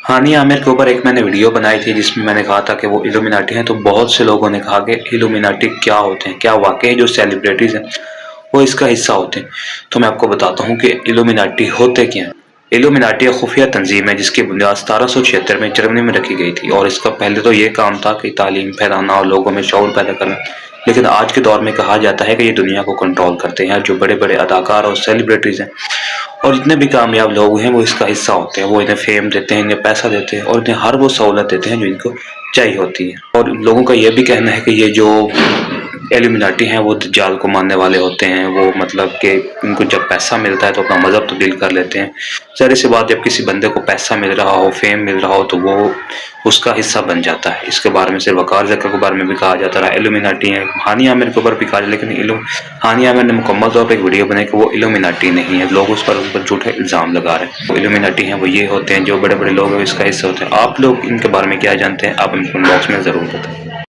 हानिया आमिर के ऊपर एक मैंने वीडियो बनाई थी जिसमें मैंने कहा था कि वो इल्यूमिनाटी हैं, तो बहुत से लोगों ने कहा कि इल्यूमिनाटी क्या होते हैं, क्या वाकई जो सेलिब्रिटीज़ हैं वो इसका हिस्सा होते हैं। तो मैं आपको बताता हूँ कि इल्यूमिनाटी होते क्या हैं। इल्यूमिनाटी एक खुफिया तंजीम है जिसकी बुनियाद 1776 में जर्मनी में रखी गई थी, और इसका पहले तो ये काम था कि तालीम फैलाना और लोगों में शऊर पैदा करना। लेकिन आज के दौर में कहा जाता है कि ये दुनिया को कंट्रोल करते हैं। जो बड़े बड़े अदाकार और सेलिब्रिटीज़ हैं और जितने भी कामयाब लोग हैं वो इसका हिस्सा होते हैं। वो इन्हें फेम देते हैं, इन्हें पैसा देते हैं और इन्हें हर वो सहूलत देते हैं जो इनको चाहिए होती है। और लोगों का ये भी कहना है कि ये जो एल्यूमिनाटी हैं वो दज्जाल को मानने वाले होते हैं। वो मतलब कि उनको जब पैसा मिलता है तो अपना मज़हब तब्दील कर लेते हैं। ज़ाहिर सी बात, जब किसी बंदे को पैसा मिल रहा हो, फेम मिल रहा हो, तो वो उसका हिस्सा बन जाता है। इसके बारे में सिर्फ वकार ज़कर के बारे में भी कहा जाता रहा एल्यूमिनाटी है। हानिया आमिर के ऊपर भी कहा, लेकिन हानिया आमिर ने मुकम्मल तौर पर एक वीडियो बनाई कि वो इल्यूमिनाटी नहीं है। लोग उस पर झूठे इल्ज़ाम लगा रहे हैं। वो इल्यूमिनाटी हैं वो ये होते हैं, जो बड़े बड़े लोग हैं इसका हिस्सा होते हैं। आप लोग इनके बारे में क्या जानते हैं, आप हमें कमेंट बॉक्स में ज़रूर बताएं।